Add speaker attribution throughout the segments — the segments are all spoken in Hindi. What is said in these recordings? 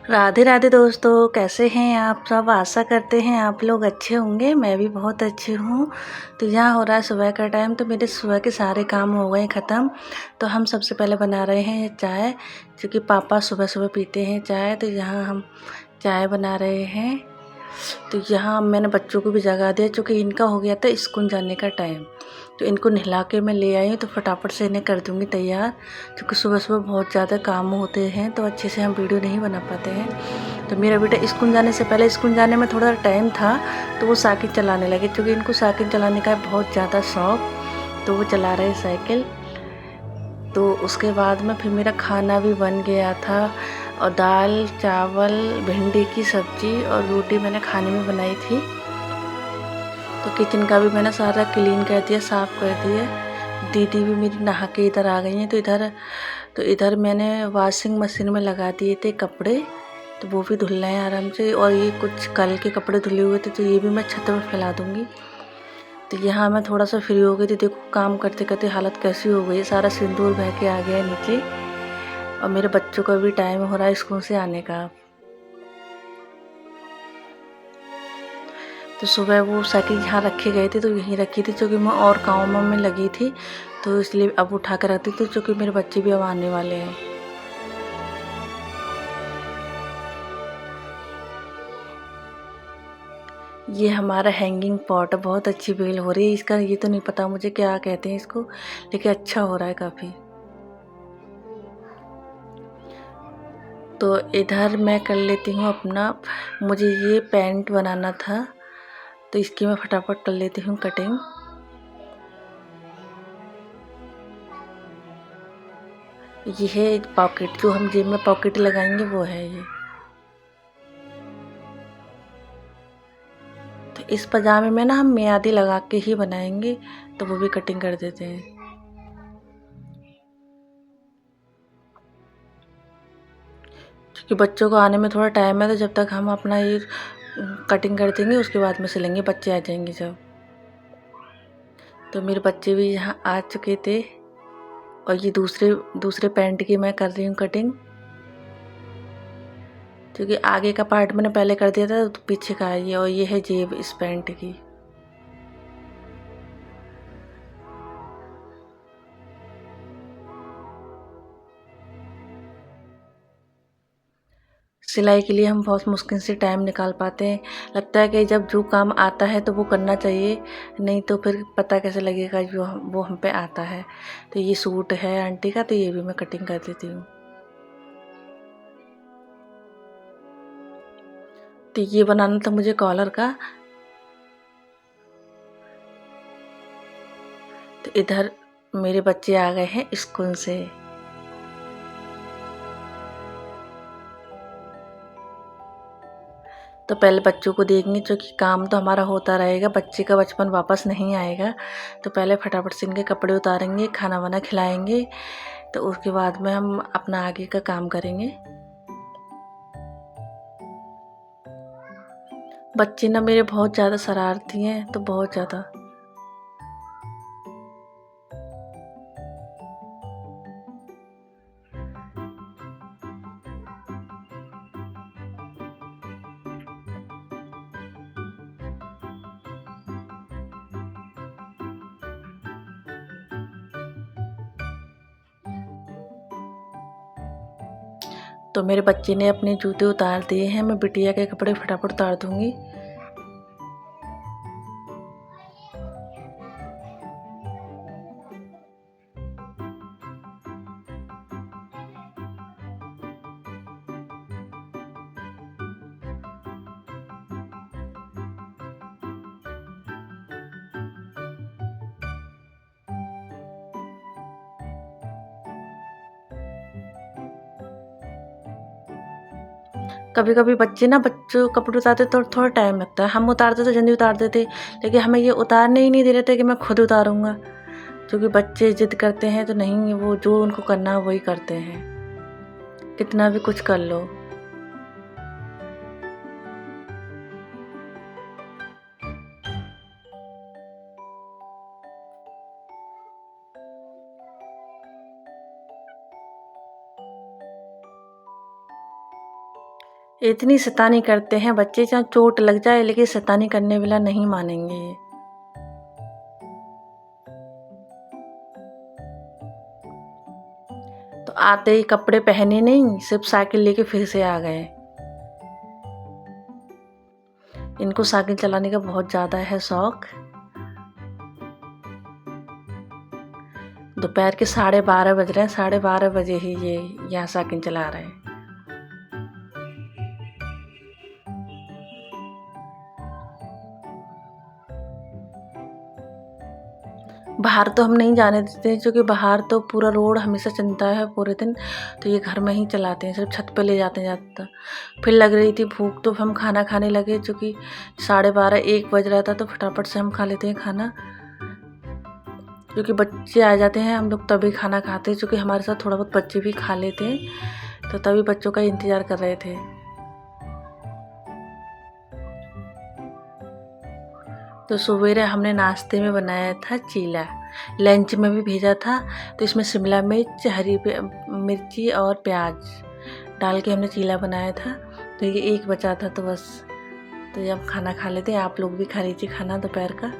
Speaker 1: राधे राधे दोस्तों, कैसे हैं आप सब। आशा करते हैं आप लोग अच्छे होंगे। मैं भी बहुत अच्छी हूँ। तो यहाँ हो रहा है सुबह का टाइम, तो मेरे सुबह के सारे काम हो गए ख़त्म। तो हम सबसे पहले बना रहे हैं चाय, क्योंकि पापा सुबह सुबह पीते हैं चाय। तो यहाँ हम चाय बना रहे हैं। तो यहाँ मैंने बच्चों को भी जगा दिया, क्योंकि इनका हो गया था स्कूल जाने का टाइम। तो इनको नहला के मैं ले आई हूँ, तो फटाफट से इन्हें कर दूँगी तैयार, क्योंकि सुबह सुबह बहुत ज़्यादा काम होते हैं, तो अच्छे से हम वीडियो नहीं बना पाते हैं। तो मेरा बेटा स्कूल जाने से पहले, स्कूल जाने में थोड़ा टाइम था, तो वो साइकिल चलाने लगे, क्योंकि इनको साइकिल चलाने का बहुत ज़्यादा शौक़। तो वो चला रहे साइकिल। तो उसके बाद में फिर मेरा खाना भी बन गया था, और दाल चावल भिंडी की सब्ज़ी और रोटी मैंने खाने में बनाई थी। तो किचन का भी मैंने सारा क्लीन कर दिया, साफ़ कर दिया। दीदी भी मेरी नहा के इधर आ गई हैं। तो इधर मैंने वॉशिंग मशीन में लगा दिए थे कपड़े, तो वो भी धुल रहे हैं आराम से। और ये कुछ कल के कपड़े धुले हुए थे, तो ये भी मैं छत पर फैला दूँगी। तो यहाँ मैं थोड़ा सा फ्री हो गई थी। देखो काम करते करते हालत कैसी हो गई है, सारा सिंदूर बह के आ गया है नीचे। और मेरे बच्चों का भी टाइम हो रहा है स्कूल से आने का। तो सुबह वो साइकिल यहाँ रखे गए थे, तो यहीं रखी थी, क्योंकि मैं और कामों में लगी थी, तो इसलिए अब उठा कर रखती थी, क्योंकि मेरे बच्चे भी अब आने वाले हैं। ये हमारा हैंगिंग पॉट है, बहुत अच्छी बेल हो रही है इसका। ये तो नहीं पता मुझे क्या कहते हैं इसको, लेकिन अच्छा हो रहा है काफ़ी। तो इधर मैं कर लेती हूँ अपना, मुझे ये पैंट बनाना था, तो इसकी मैं फटाफट कर लेती हूँ कटिंग। ये है पॉकेट, जो हम जेब में पॉकेट लगाएंगे वो है ये। तो इस पजामे में ना हम मियादी लगा के ही बनाएंगे, तो वो भी कटिंग कर देते हैं। क्योंकि बच्चों को आने में थोड़ा टाइम है, तो जब तक हम अपना ये कटिंग कर देंगे, उसके बाद में सिलेंगे, बच्चे आ जाएंगे जब। तो मेरे बच्चे भी यहाँ आ चुके थे, और ये दूसरे पैंट की मैं कर रही हूँ कटिंग, क्योंकि आगे का पार्ट मैंने पहले कर दिया था, तो पीछे का है ये। और ये है जेब इस पैंट की। सिलाई के लिए हम बहुत मुश्किल से टाइम निकाल पाते हैं। लगता है कि जब जो काम आता है तो वो करना चाहिए, नहीं तो फिर पता कैसे लगेगा वो हम पे आता है। तो ये सूट है आंटी का, तो ये भी मैं कटिंग कर देती हूँ। तो ये बनाना था मुझे कॉलर का। तो इधर मेरे बच्चे आ गए हैं स्कूल से। तो पहले बच्चों को देखेंगे, क्योंकि काम तो हमारा होता रहेगा, बच्चे का बचपन वापस नहीं आएगा। तो पहले फटाफट से इनके कपड़े उतारेंगे, खाना वाना खिलाएंगे, तो उसके बाद में हम अपना आगे का काम करेंगे। बच्चे ना मेरे बहुत ज़्यादा शरारती हैं, तो बहुत ज़्यादा। तो मेरे बच्चे ने अपने जूते उतार दिए हैं, मैं बिटिया के कपड़े फटाफट उतार दूँगी। कभी कभी बच्चे ना, बच्चों कपड़े उतारते तो थोड़ा टाइम लगता है, हम उतारते तो जल्दी उतार देते, लेकिन हमें ये उतारने ही नहीं दे रहे थे कि मैं खुद उतारूँगा। क्योंकि बच्चे ज़िद करते हैं, तो नहीं, वो जो उनको करना है वही करते हैं, कितना भी कुछ कर लो। इतनी शैतानी करते हैं बच्चे, चाहे चोट लग जाए लेकिन शैतानी करने वाला नहीं मानेंगे ये। तो आते ही कपड़े पहने नहीं, सिर्फ साइकिल लेके फिर से आ गए। इनको साइकिल चलाने का बहुत ज़्यादा है शौक। दोपहर के 12:30 बज रहे हैं, 12:30 बजे ही ये यहाँ साइकिल चला रहे हैं। बाहर तो हम नहीं जाने देते क्योंकि बाहर तो पूरा रोड हमेशा चलता है पूरे दिन, तो ये घर में ही चलाते हैं, सिर्फ छत पे ले जाते हैं ज़्यादातर। फिर लग रही थी भूख तो हम खाना खाने लगे, क्योंकि 12:30-1 बज रहा था, तो फटाफट से हम खा लेते हैं खाना, क्योंकि बच्चे आ जाते हैं हम लोग तभी खाना खाते हैं, क्योंकि हमारे साथ थोड़ा बहुत बच्चे भी खा लेते हैं, तो तभी बच्चों का इंतज़ार कर रहे थे। तो सवेरे हमने नाश्ते में बनाया था चीला, लंच में भी भेजा था, तो इसमें शिमला मिर्च, हरी मिर्ची और प्याज डाल के हमने चीला बनाया था। तो ये एक बचा था, तो बस तो ये अब खाना खा लेते हैं। आप लोग भी खा लीजिए खाना दोपहर का।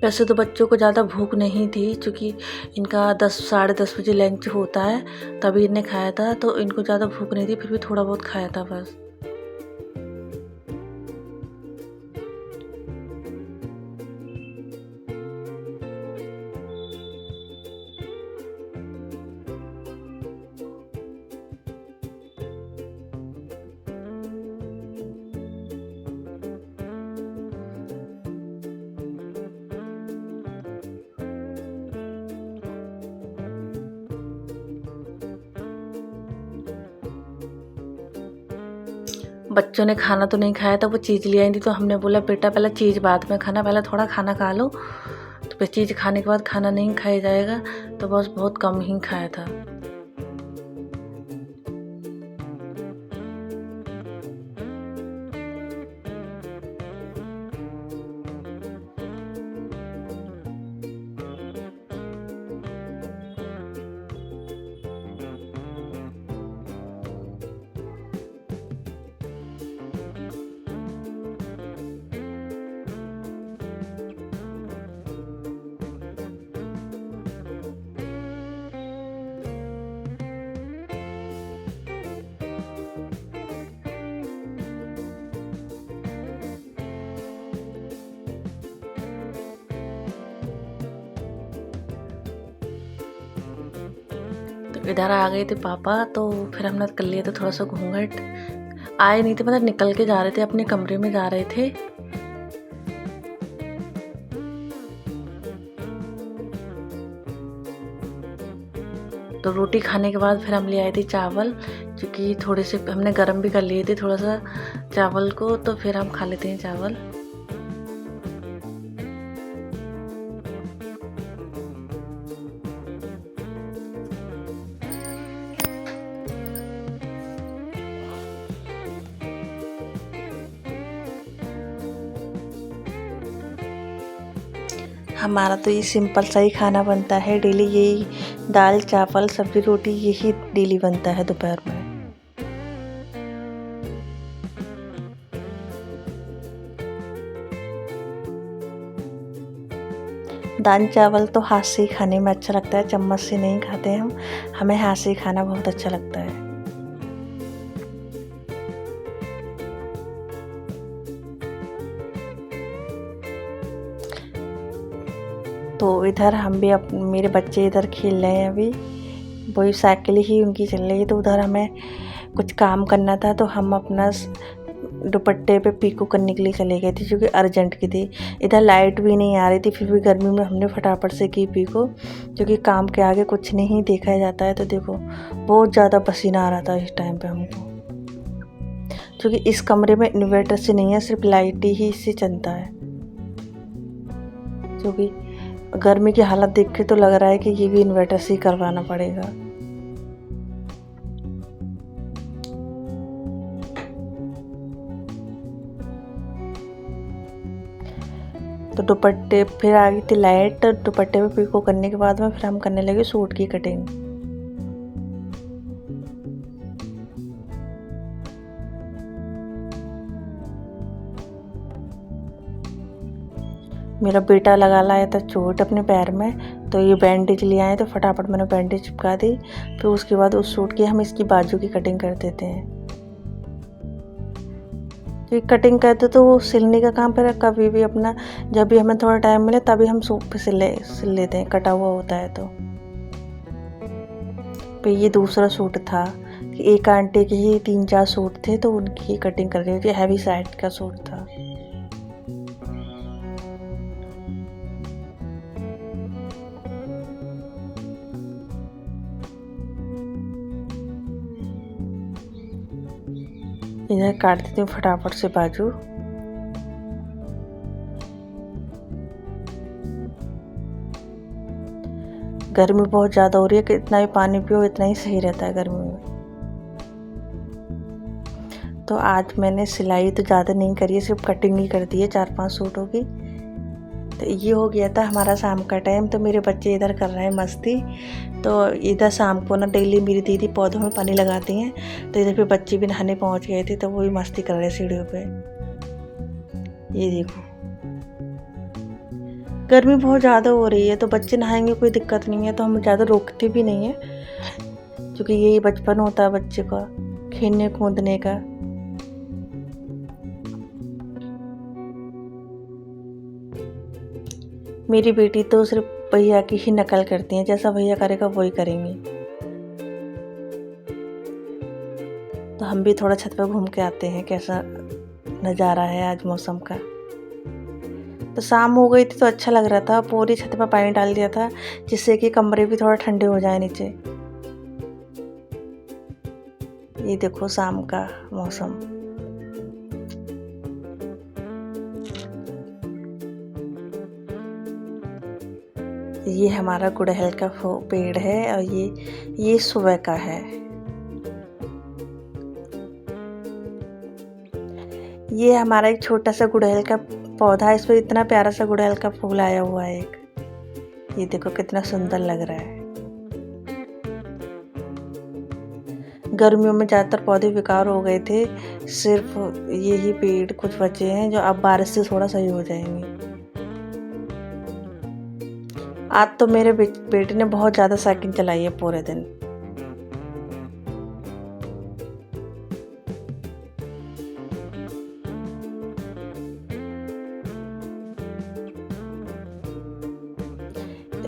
Speaker 1: वैसे तो बच्चों को ज़्यादा भूख नहीं थी, क्योंकि इनका 10 साढ़े 10 बजे लंच होता है, तभी इन्हें खाया था, तो इनको ज़्यादा भूख नहीं थी, फिर भी थोड़ा बहुत खाया था बस। बच्चों ने खाना तो नहीं खाया था, वो चीज़ ले आई थी, तो हमने बोला बेटा पहले चीज़ बाद में खाना, पहले थोड़ा खाना खा लो, तो फिर चीज़ खाने के बाद खाना नहीं खाया जाएगा, तो बस बहुत कम ही खाया था। इधर आ गए थे पापा, तो फिर हमने कर लिया था थोड़ा सा घूंघट। आए नहीं थे, मतलब निकल के जा रहे थे, अपने कमरे में जा रहे थे। तो रोटी खाने के बाद फिर हम ले आए थे चावल, क्योंकि थोड़े से हमने गरम भी कर लिए थे थोड़ा सा चावल को, तो फिर हम खा लेते हैं चावल। हमारा तो ये सिंपल सा ही खाना बनता है डेली, यही दाल चावल सब्जी रोटी यही डेली बनता है दोपहर में। दाल चावल तो हाथ से ही खाने में अच्छा लगता है, चम्मच से नहीं खाते हम, हमें हाथ से ही खाना बहुत अच्छा लगता है। तो इधर हम भी मेरे बच्चे इधर खेल रहे हैं अभी, वही साइकिल ही उनकी चल रही है, तो उधर हमें कुछ काम करना था, तो हम अपना दुपट्टे पे पीको करने के लिए चले गए थे, क्योंकि अर्जेंट की थी। इधर लाइट भी नहीं आ रही थी, फिर भी गर्मी में हमने फटाफट से की पीको, क्योंकि काम के आगे कुछ नहीं देखा जाता है। तो देखो बहुत ज़्यादा पसीना आ रहा था इस टाइम पे हमको, क्योंकि इस कमरे में इन्वर्टर से नहीं है, सिर्फ लाइट ही इससे चलता है। क्योंकि गर्मी की हालत देख के तो लग रहा है कि ये भी इन्वर्टर से ही करवाना पड़ेगा। तो दुपट्टे फिर आ गई थी लाइट, तो दुपट्टे पे पिको करने के बाद में फिर हम करने लगे सूट की कटिंग। मेरा बेटा लगा लाया था चोट अपने पैर में, तो ये बैंडेज ले आए, तो फटाफट मैंने बैंडेज चिपका दी। फिर उसके बाद उस सूट की हम इसकी बाजू की कटिंग कर देते हैं। तो कटिंग करते तो वो सिलने का काम फिर कभी भी अपना, जब भी हमें थोड़ा टाइम मिले तभी हम सूट पे सिल लेते हैं, कटा हुआ होता है तो। फिर ये दूसरा सूट था कि एक आंटी के ही 3-4 सूट थे, तो उनकी कटिंग कर रही थी, हैवी साइड का सूट था। इधर काट देती हूँ फटाफट से बाजू। गर्मी बहुत ज़्यादा हो रही है कि इतना ही पानी पियो, इतना ही सही रहता है गर्मी में। तो आज मैंने सिलाई तो ज़्यादा नहीं करी है, सिर्फ कटिंग ही कर दी है 4-5 सूटों की। तो ये हो गया था हमारा शाम का टाइम। तो मेरे बच्चे इधर कर रहे हैं मस्ती। तो इधर शाम को ना डेली मेरी दीदी पौधों में पानी लगाती हैं, तो इधर पे बच्चे भी नहाने पहुंच गए थे, तो वो भी मस्ती कर रहे हैं सीढ़ियों पे। ये देखो, गर्मी बहुत ज़्यादा हो रही है, तो बच्चे नहाएंगे कोई दिक्कत नहीं है, तो हम ज़्यादा रोकते भी नहीं है, क्योंकि यही बचपन होता है बच्चे का, खेलने कूदने का। मेरी बेटी तो सिर्फ भैया की ही नकल करती है, जैसा भैया करेगा वही करेंगी। तो हम भी थोड़ा छत पर घूम के आते हैं, कैसा नज़ारा है आज मौसम का। तो शाम हो गई थी तो अच्छा लग रहा था, पूरी छत पर पानी डाल दिया था, जिससे कि कमरे भी थोड़ा ठंडे हो जाए नीचे। ये देखो शाम का मौसम। ये हमारा गुड़हल का पेड़ है, और ये सुबह का है। ये हमारा एक छोटा सा गुड़हल का पौधा है, इस पर इतना प्यारा सा गुड़हल का फूल आया हुआ है एक। ये देखो कितना सुंदर लग रहा है। गर्मियों में ज़्यादातर पौधे बेकार हो गए थे, सिर्फ यही पेड़ कुछ बचे हैं जो अब बारिश से थोड़ा सही हो जाएंगे। आज तो मेरे बेटे ने बहुत ज़्यादा साइकिल चलाई है पूरे दिन।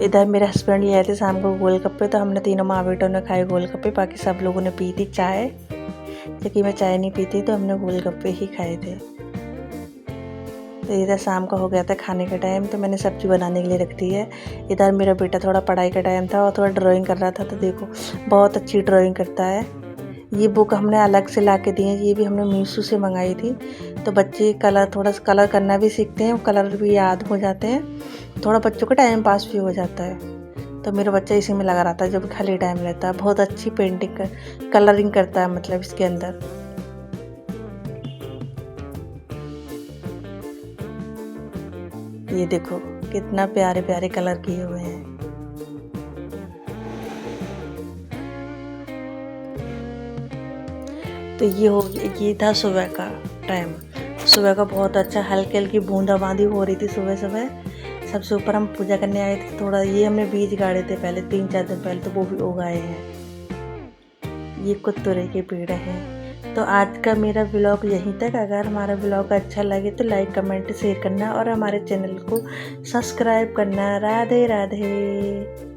Speaker 1: इधर मेरे हस्बैंड ये आए थे शाम को गोलगप्पे, तो हमने तीनों माँ बेटों ने खाए गोलगप्पे, बाकी सब लोगों ने पी थी चाय, क्योंकि मैं चाय नहीं पीती, तो हमने गोलगप्पे ही खाए थे। तो इधर शाम का हो गया था खाने का टाइम, तो मैंने सब्ज़ी बनाने के लिए रख दी है। इधर मेरा बेटा थोड़ा पढ़ाई का टाइम था और थोड़ा ड्राइंग कर रहा था, तो देखो बहुत अच्छी ड्राइंग करता है। ये बुक हमने अलग से ला के दी है, ये भी हमने मीशो से मंगाई थी। तो बच्चे थोड़ा सा कलर करना भी सीखते हैं, कलर भी याद हो जाते हैं, थोड़ा बच्चों का टाइम पास भी हो जाता है। तो मेरा बच्चा इसी में लगा रहता है जब खाली टाइम रहता है। बहुत अच्छी कलरिंग करता है, मतलब इसके अंदर। ये देखो कितना प्यारे प्यारे कलर किए हुए हैं। तो ये था सुबह का टाइम। सुबह का बहुत अच्छा हल्की हल्की बूंदाबांदी हो रही थी सुबह सुबह। सबसे ऊपर हम पूजा करने आए थे, थोड़ा ये हमने बीज गाड़े थे पहले 3-4 दिन पहले, तो वो भी उगाए हैं। ये कुत्तुरे के पेड़ हैं। तो आज का मेरा व्लॉग यहीं तक। अगर हमारा व्लॉग अच्छा लगे तो लाइक कमेंट शेयर करना और हमारे चैनल को सब्सक्राइब करना। राधे राधे।